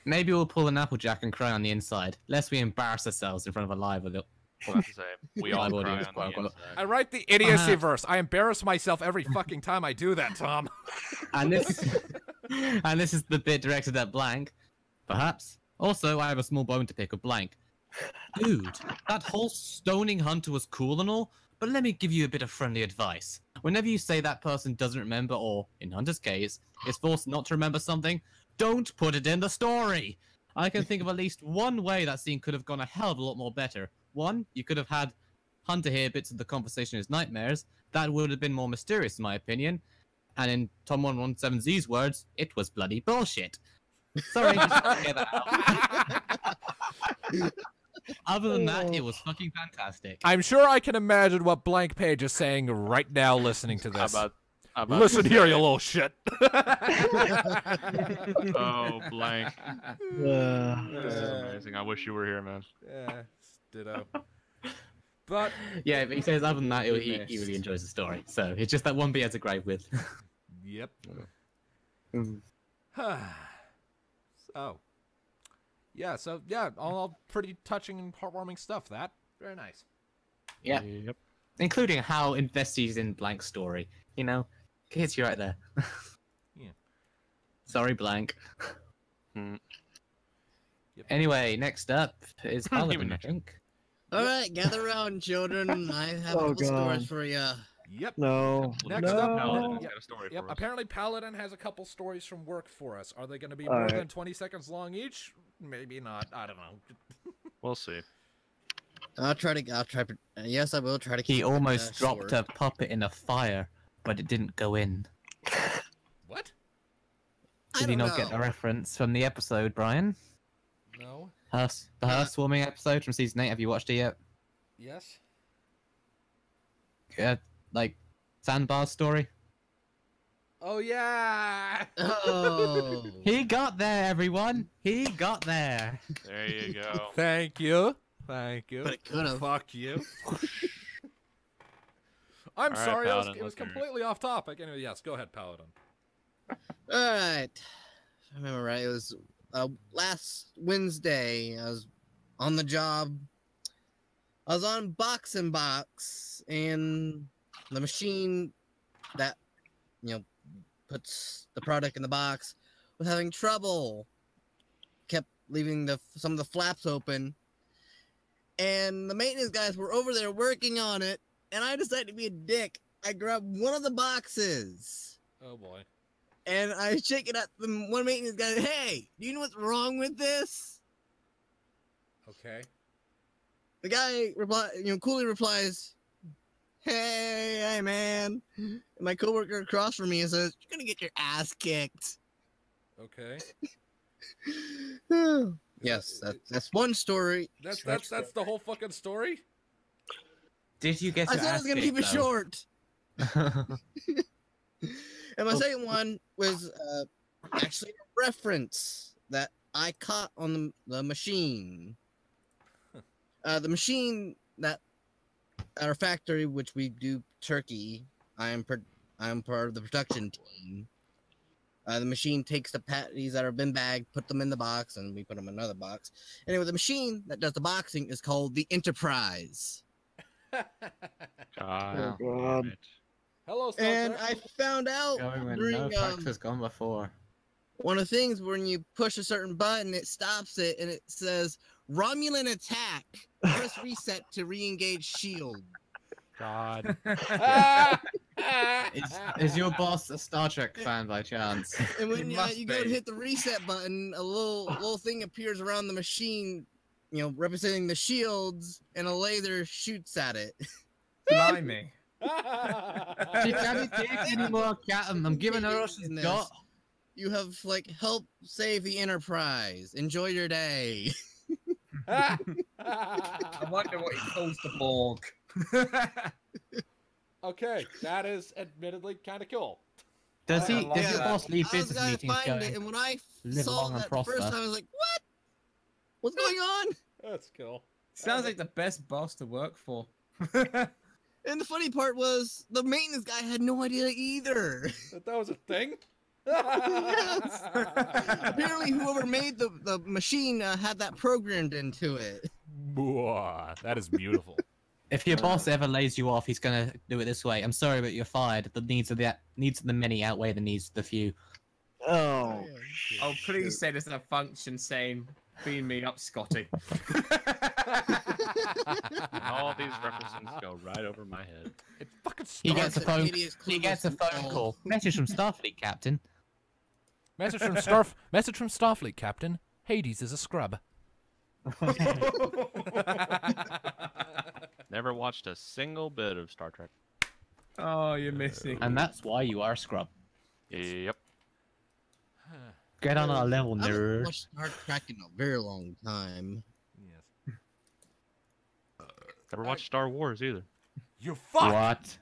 maybe we'll pull an Applejack and cry on the inside, lest we embarrass ourselves in front of a live audience. Well, that's the same. We all Live cry audience, on quote, the unquote. I inside. write the idiocy verse. I embarrass myself every fucking time I do that, Tom. And this is the bit directed at Blank. Perhaps. Also, I have a small bone to pick with Blank. Dude, that whole stoning Hunter was cool and all, but let me give you a bit of friendly advice. Whenever you say that person doesn't remember, or, in Hunter's case, is forced not to remember something, don't put it in the story! I can think of at least one way that scene could have gone a hell of a lot more better. One, you could have had Hunter hear bits of the conversation in his nightmares. That would have been more mysterious, in my opinion. And in Tom117Z's words, it was bloody bullshit. Sorry, just had to get that out. Other than that, it was fucking fantastic. I'm sure I can imagine what Blank Page is saying right now listening to this. How about Listen here, you little shit. Oh, blank. This is amazing. I wish you were here, man. Yeah, ditto. But Yeah, but he says other than that, he Missed. really enjoys the story. So it's just that one bit he has a gripe with. yep. Mm. So all pretty touching and heartwarming stuff. That very nice. Yeah. Yep. Including how invested he's in Blank's story. You know, hits you right there. Yeah. Sorry, Blank. Mm. Yep. Anyway, next up is Paladin, Even I think. All right, gather around, children. I have Oh, a couple stories God. for you. Yep. No. Next no. up, Paladin's yep. got a story Yep. for us. Apparently, Paladin has a couple stories from work for us. Are they going to be All more right. than 20 seconds long each? Maybe not. I don't know. We'll see. Yes, I will try to keep He it, almost dropped short. a puppet in a fire, but it didn't go in. What? I Did you don't not get know. the reference from the episode, Brian? No. The Hearth Swarming episode from season 8. Have you watched it yet? Yes. Like, Sandbar's story? Oh yeah. Oh. He got there, everyone! He got there! There you go. Thank you. Thank you. But it could have. Fuck you. I'm All right, sorry. Paladin, It was let's hear it. completely off topic. Anyway, yes. Go ahead, Paladin. All right. If I remember right, it was last Wednesday. I was on the job. I was on Box and Box, and the machine that puts the product in the box was having trouble. Kept leaving some of the flaps open, and the maintenance guys were over there working on it. And I decided to be a dick. I grabbed one of the boxes. Oh boy. And I shake it at the one maintenance guy. Hey, do you know what's wrong with this? Okay. The guy coolly replies, hey, man. And my coworker across from me says, you're gonna get your ass kicked. Okay. Yes, that's one story. That's the whole fucking story. Did you get I your said I ass was gonna keep it kicked, though? short. And my second one was actually a reference that I caught on the machine. The machine that at our factory, which we do turkey, I am part of the production team. The machine takes the patties that have been bagged, put them in the box, and we put them in another box. Anyway, the machine that does the boxing is called the Enterprise. God. Oh, God. damn it. Hello, Star And Trek. I found out Going when during no facts has gone before. one of the things when you push a certain button, it stops it, and it says Romulan attack. Press reset to re-engage shield. God. Is your boss a Star Trek fan by chance? And when It must you go to be. hit the reset button, a little thing appears around the machine, representing the shields, and a laser shoots at it. Blimey. She can't take anymore, Captain. I'm giving her what she's got. You have helped save the Enterprise. Enjoy your day. I wonder what he calls the Borg. Okay, that is admittedly kind of cool. Does I he? love Does your that. boss leave I was business gonna meetings find going? it, and when I live saw long and that the first prosper? time, I was like, "What? What's going on?" That's cool. Sounds like the best boss to work for. And the funny part was the maintenance guy had no idea either. That was a thing. Yes. Apparently, whoever made the machine had that programmed into it. Mwah, that is beautiful. If your boss ever lays you off, he's gonna do it this way. I'm sorry, but you're fired. The needs of the many outweigh the needs of the few. Oh. Oh, please say there's a function saying, beam me up, Scotty. All these references go right over my head. It fucking He starts. gets a phone. Hideous He gets a clueless phone all. call. Message from Starfleet, Captain. Message from Starfleet, Captain. Hades is a scrub. Never watched a single bit of Star Trek. Oh, you're missing. And that's why you are a scrub. Yep. Get on our level, I haven't nerd. watched Star Trek in a very long time. Yes. Never watched Star Wars either. You fuck. What?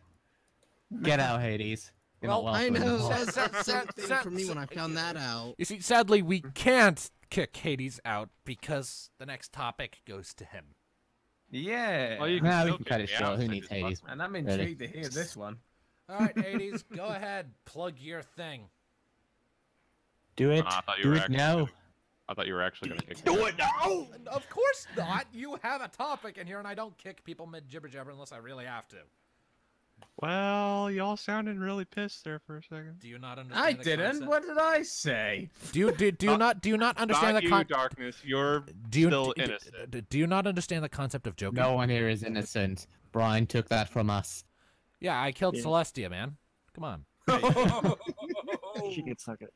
Get out, Hades. You're not Well, I welcome. know. Sad- That's sad- the same sad- thing for me when I found that out. You see, sadly, we can't kick Hades out because the next topic goes to him. Yeah. Well, you Nah, we still can kick cut it me short. out, Who so needs just fuck Hades? me. And I'm intrigued to hear this one. All right, Hades, go ahead. Plug your thing. Do it. I thought you Do were it actually now. gonna- I thought you were actually going to kick me out. No, of course not. You have a topic in here, and I don't kick people mid jibber jabber unless I really have to. Well, y'all sounded really pissed there for a second. Do you not understand? I the didn't. concept? What did I say? Do you not understand Not the you, Darkness. You're still innocent. Do you not understand the concept of joking? No one here is innocent. Brian took that from us. Yeah, I killed Yeah. Celestia, man. Come on. She can suck it.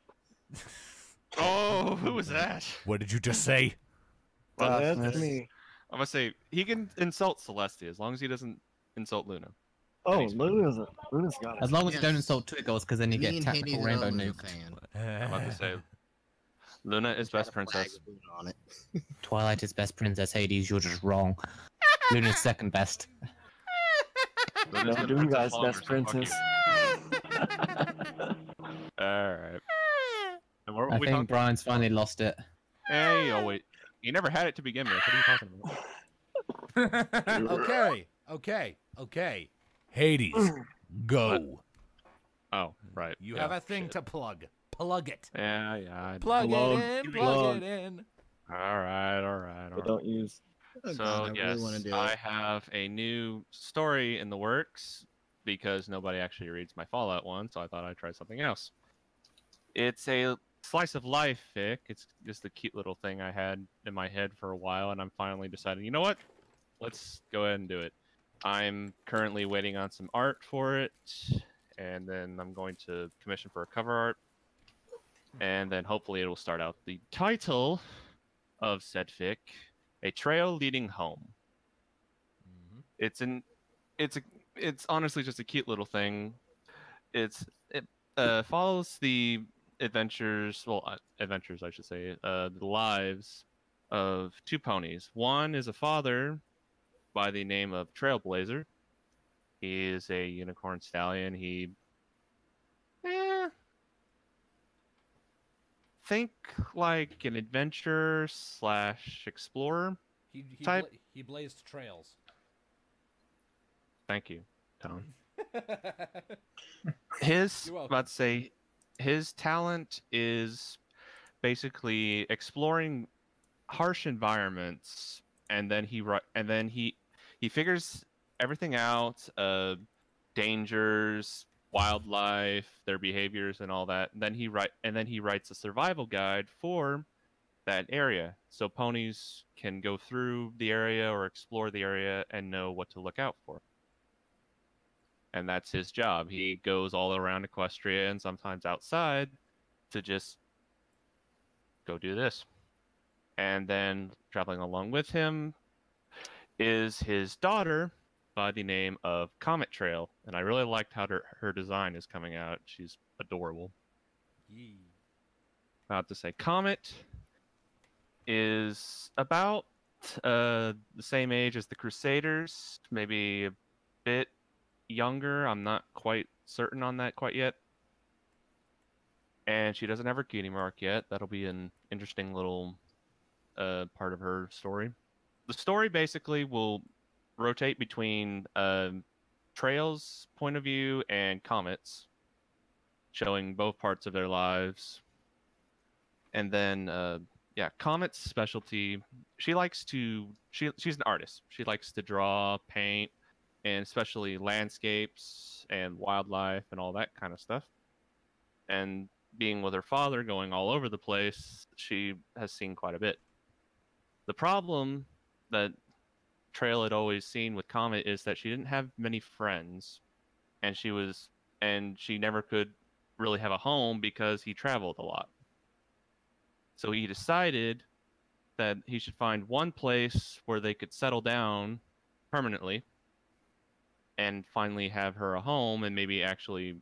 Oh, who was that? What did you just say? Well, That's Darkness. me. I'm going to say, he can insult Celestia as long as he doesn't insult Luna. Oh, Hades. Luna's got it. As long as you don't Yes. insult Twiggles, because then you Me get and technical Hades rainbow are Luna nuked. fan. I'm about to say, Luna is best Got a flag princess. with Luna on it. Twilight is best princess. Hades, you're just wrong. Luna's second best. Luna's No, the Doom Guy's longer, best so fuck princess. you. Alright. And what were I we think talking Brian's finally lost it. Hey, oh wait. You never had it to begin with. What are you talking about? Okay. Hades, go. Oh, right. You yeah, have a thing shit. to plug. Plug it. Yeah, yeah. Plug Plug, it in. plug. Plug it in. Alright. But don't use. Oh, So, God, I yes, really want to do I it. have a new story in the works because nobody actually reads my Fallout one, so I thought I'd try something else. It's a slice of life fic. It's just a cute little thing I had in my head for a while, and I'm finally deciding, you know what? Let's go ahead and do it. I'm currently waiting on some art for it, and then I'm going to commission for a cover art, and then hopefully it will start out. The title of said fic, A Trail Leading Home. Mhm. It's honestly just a cute little thing. It follows the adventures I should say, the lives of two ponies. One is a father by the name of Trailblazer. He is a unicorn stallion. He think like an adventurer / explorer. Type- He blazed trails. Thank you, Tom. His You're welcome. about to say his talent is basically exploring harsh environments, and then he figures everything out, dangers, wildlife, their behaviors, and all that. And then he writes a survival guide for that area, so ponies can go through the area or explore the area and know what to look out for. And that's his job. He goes all around Equestria and sometimes outside to just go do this. And then traveling along with him is his daughter by the name of Comet Trail. And I really liked how her design is coming out. She's adorable. About to say, Comet is about the same age as the Crusaders, maybe a bit younger. I'm not quite certain on that quite yet. And she doesn't have her cutie mark yet. That'll be an interesting little part of her story. The story basically will rotate between Trail's point of view and Comet's, showing both parts of their lives. And then Comet's specialty, she's an artist. She likes to draw, paint, and especially landscapes and wildlife and all that kind of stuff. And being with her father going all over the place, she has seen quite a bit. The problem that Trail had always seen with Comet is that she didn't have many friends, and she never could really have a home because he traveled a lot. So he decided that he should find one place where they could settle down permanently and finally have her a home, and maybe actually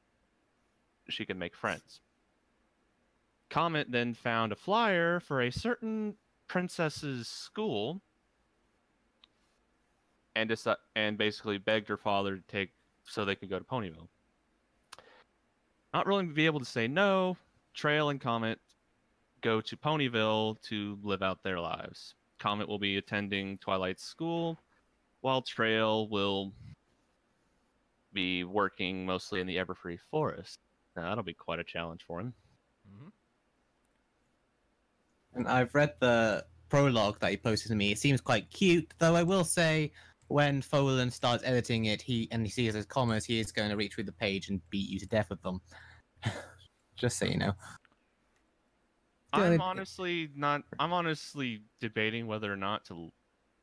she could make friends. Comet then found a flyer for a certain princess's school, and basically begged her father to take so they could go to Ponyville. Not really be able to say no. Trail and Comet go to Ponyville to live out their lives. Comet will be attending Twilight's school, while Trail will be working mostly in the Everfree Forest. Now, that'll be quite a challenge for him. Mm-hmm. And I've read the prologue that he posted to me. It seems quite cute, though I will say, when Folan starts editing it, he sees his comments, he is going to reach through the page and beat you to death with them. Just so you know. I'm honestly debating whether or not to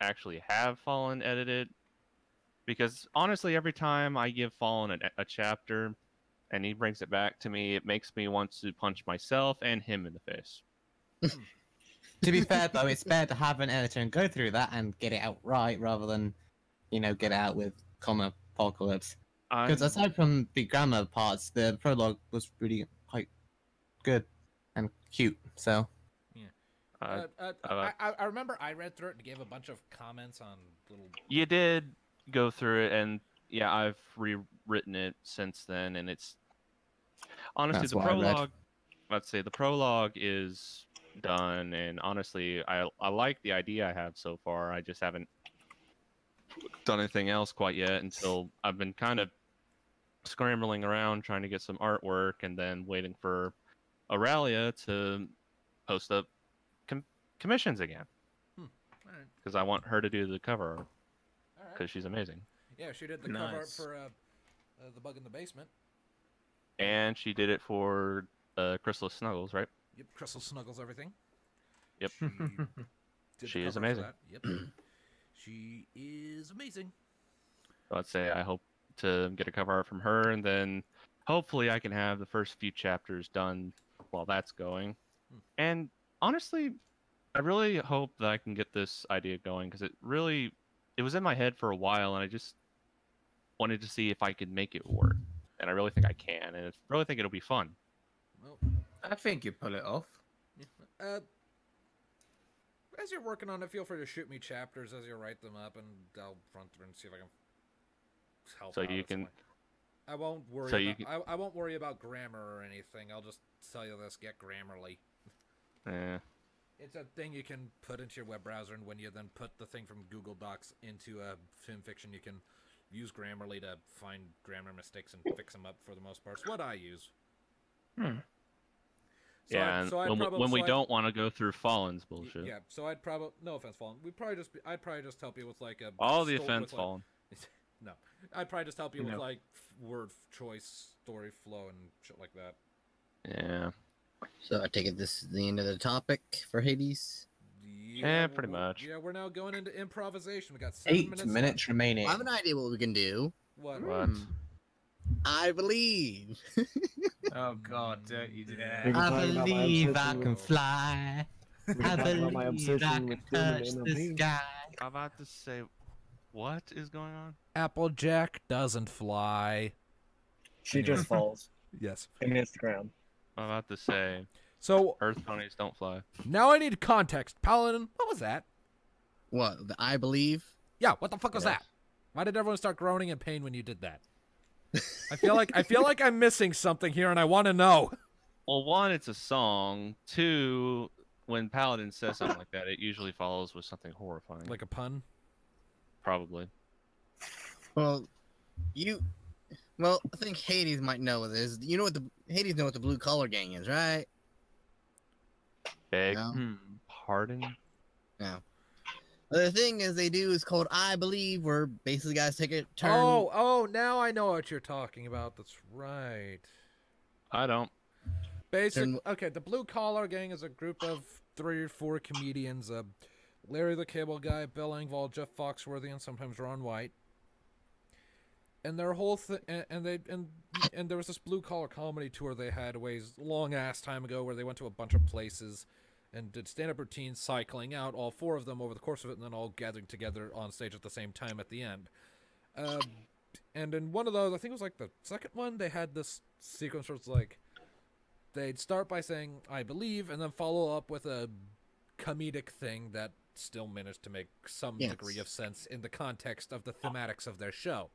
actually have Fallen edited, because honestly, every time I give Fallen a chapter and he brings it back to me, it makes me want to punch myself and him in the face. To be fair, though, it's better to have an editor and go through that and get it out right, rather than, get it out with comma apocalypse. Because aside from the grammar parts, the prologue was really quite good and cute. So, I remember I read through it and gave a bunch of comments on little. You did go through it, and yeah, I've rewritten it since then, and it's honestly That's the what I read. prologue. Let's say the prologue is done, and honestly, I like the idea I have so far. I just haven't done anything else quite yet until I've been kind of scrambling around trying to get some artwork, and then waiting for Aurelia to post up commissions again, because I want her to do the cover art, because she's amazing. Yeah, she did the cover art for The Bug in the Basement. And she did it for Crystal Snuggles, right? Yep, Crystal Snuggles everything. Yep. She is for amazing. that. Yep. She is amazing. Let's say I hope to get a cover art from her, and then hopefully I can have the first few chapters done while that's going. And honestly, I really hope that I can get this idea going, because it was in my head for a while, and I just wanted to see if I could make it work. And I really think I can, and I really think it'll be fun. Well, I think you pull it off. As you're working on it, feel free to shoot me chapters as you write them up, and I'll run through and see if I can help. So out you in some can. way. I won't worry. So I won't worry about grammar or anything. I'll just tell you this: get Grammarly. Yeah. It's a thing you can put into your web browser, and when you then put the thing from Google Docs into a film fiction, you can use Grammarly to find grammar mistakes and fix them up for the most part. It's what I use. So yeah, when we don't want to go through Fallen's bullshit. Yeah, so I'd probably, no offense, Fallen. I'd probably just help you with like a. All the offense, Fallen. No, I'd probably just help you with like word choice, story flow, and shit like that. Yeah. So I take it this is the end of the topic for Hades? Yeah, pretty much. Yeah, we're now going into improvisation. We got 7 minutes. 8 minutes remaining. I have an idea what we can do. What? I believe. Oh God, don't you dare! We can I talk about my believe I obsession can with- fly. We can I talk about my believe I obsession can with doing touch the the MLP. sky. I'm about to say, what is going on? Applejack doesn't fly. She just falls Yes. and hits the ground. I'm about to say, So Earth ponies don't fly. now I need context. Paladin, what was that? What? The I believe? Yeah, what the fuck was that? Why did everyone start groaning in pain when you did that? I feel like I'm missing something here, and I want to know. Well, one, it's a song. Two, when Paladin says something like that, it usually follows with something horrifying. Like a pun? Probably. Well, I think Hades might know what this is. You know what Hades know what the blue collar gang is, right? Beg No. pardon? No. The thing is they do is called I believe, where basically guys take a turn. Oh, now I know what you're talking about. That's right. I don't. Okay, the Blue Collar Gang is a group of 3 or 4 comedians. Larry the Cable Guy, Bill Engvall, Jeff Foxworthy, and sometimes Ron White. And their whole thing, and there was this blue collar comedy tour they had a long ass time ago, where they went to a bunch of places and did stand-up routines, cycling out, all 4 of them over the course of it, and then all gathering together on stage at the same time at the end. And in one of those, I think it was like the second one, they had this sequence where it's like, they'd start by saying, I believe, and then follow up with a comedic thing that still manage to make some Yes. degree of sense in the context of the thematics of their show.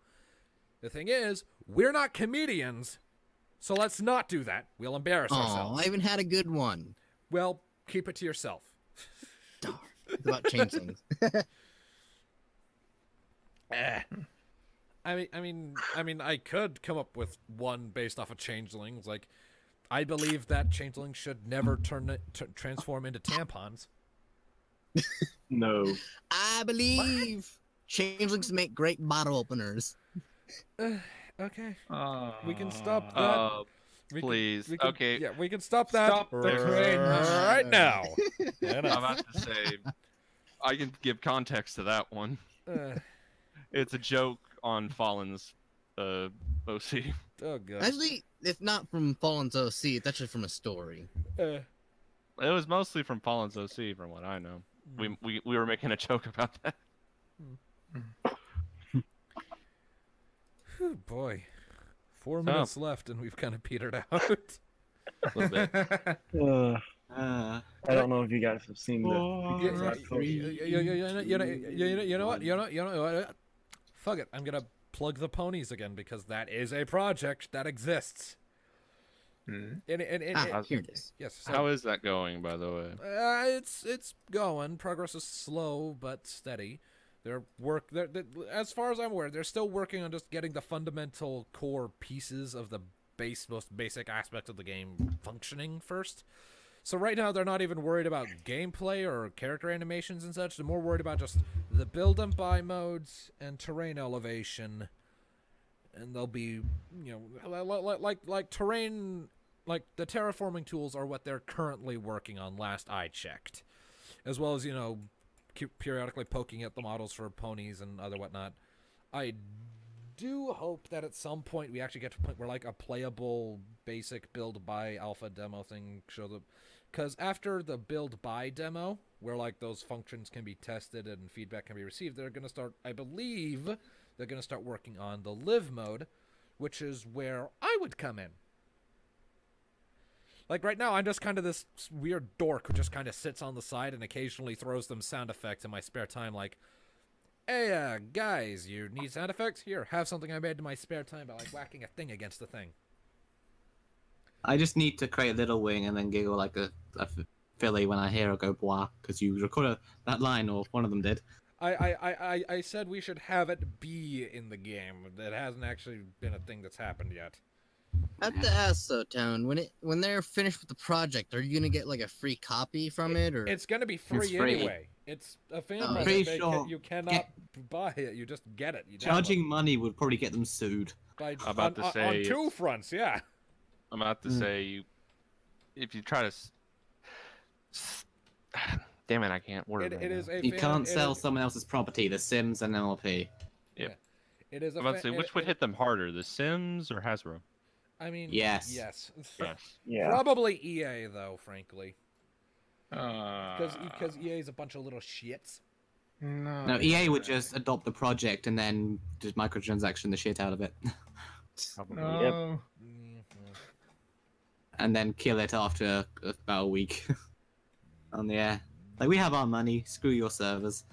The thing is, we're not comedians, so let's not do that. We'll embarrass Oh, ourselves. I even had a good one. Well, keep it to yourself. Darn. It's about changelings. I mean, I could come up with one based off of changelings. Like, I believe that changelings should never transform into tampons. No. I believe changelings make great bottle openers. Okay, Oh. we can stop that. We please. we can, Okay. Yeah, we can stop that Stop the cringe. right now. I'm about to say, I can give context to that one. It's a joke on Fallen's OC. Oh god. Actually, it's not from Fallen's OC. It's actually from a story. It was mostly from Fallen's OC, from what I know. We were making a joke about that. Oh boy. 4 minutes left, and we've kind of petered out. A little bit. I don't know if you guys have seen the. You know what? Fuck it. I'm gonna plug the ponies again because that is a project that exists. Hmm. Here it is. Yes. So, How is that going, by the way? it's going. Progress is slow but steady. They're as far as I'm aware, they're still working on just getting the fundamental core pieces of the most basic aspects of the game functioning first. So right now they're not even worried about gameplay or character animations and such. They're more worried about just the build and buy modes and terrain elevation. And they'll be, you know, like terrain, like the terraforming tools are what they're currently working on last I checked. As well as, you know, periodically poking at the models for ponies and other whatnot. I do hope that at some point we actually get to a point where like a playable basic build buy alpha demo thing shows up. Because after the build buy demo, where like those functions can be tested and feedback can be received, they're going to start, I believe, they're going to start working on the live mode, which is where I would come in. Like, right now, I'm just kind of this weird dork who just kind of sits on the side and occasionally throws them sound effects in my spare time, like, hey, guys, you need sound effects? Here, have something I made in my spare time by, like, whacking a thing against the thing. I just need to create a little wing and then giggle like a filly when I hear her go blah, because you recorded that line, or one of them did. I said we should have it be in the game. That hasn't actually been a thing that's happened yet. I have to ask though, Town, when they're finished with the project, are you gonna get like a free copy from it, or It's gonna be free, free. anyway. It's a fan I'm project. pretty sure You cannot buy it. You just get it. You download Charging money would probably get them sued. by, I'm about to say on it's- two fronts. Yeah. I'm about to say, if you try to... Damn it, I can't word It is a You fan, can't it sell is- someone else's property, The Sims and MLP. It is a I'm about to fan- say, which would hit them harder, The Sims or Hasbro? I mean, Yes. yes. Yes. Yeah. Probably EA though, frankly, because Uh, EA is a bunch of little shits. No, EA would just adopt the project and then just microtransaction the shit out of it, Probably. No. and then kill it after about a week on the air. Like, we have our money, screw your servers.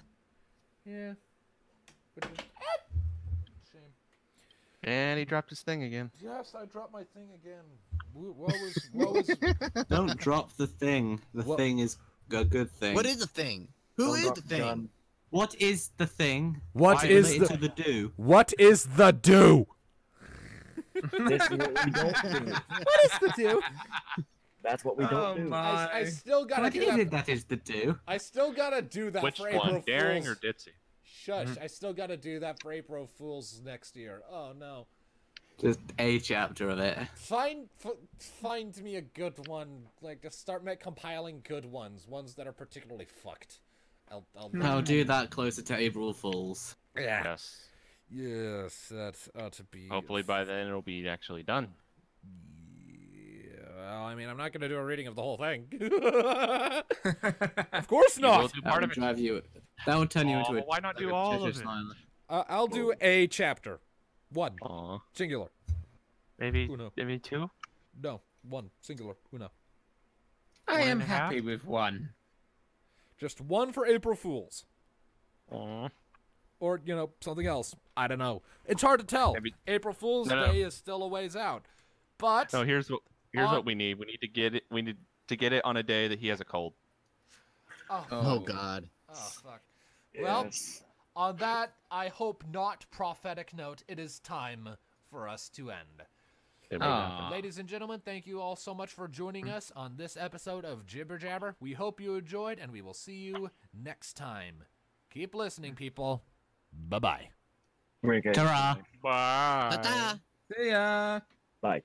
Yeah. Which is shame. And he dropped his thing again. Yes, I dropped my thing again. What was? Don't drop the thing. The What- thing is a good thing. what is the thing? Who Don't is drop the the thing? gun. What is the thing? What Why is related the- to the do? What is the do? This is what we don't do. What is the do? That's what we don't do. I still gotta What do is that. it that is the do? I still gotta do that Which for one, April Daring Fools. or Ditzy? Shush! I still gotta do that for April Fools next year. Oh no! Just a chapter of it. Find me a good one. Like, just start compiling good ones that are particularly fucked. I'll do that closer to April Fools. Yeah. Yes. Yes, that ought to be. Hopefully by then it'll be actually done. Yeah. Well, I mean, I'm not gonna do a reading of the whole thing. Of course You will not. do That part would of it. drive you. That would turn you into Aw, a. why not do like a all of vicious it? island. I'll do a chapter. One. Aw. Singular. Maybe Uno. two? No. One. Singular. Uno. I One am and a half? happy with one. Just one for April Fools. Aw. Or, something else. I don't know. It's hard to tell. Maybe- April Fool's No. Day is still a ways out. But No, here's what we need. We need to get it. We need to get it on a day that he has a cold. Oh God. Oh, fuck. Well, Yes. on that, I hope not prophetic note, it is time for us to end. It will Aw. happen. Ladies and gentlemen, thank you all so much for joining us on this episode of Jibber Jabber. We hope you enjoyed, and we will see you next time. Keep listening, people. Bye-bye. Very good. Ta-ra. Bye. Ta-ta. See ya. Bye.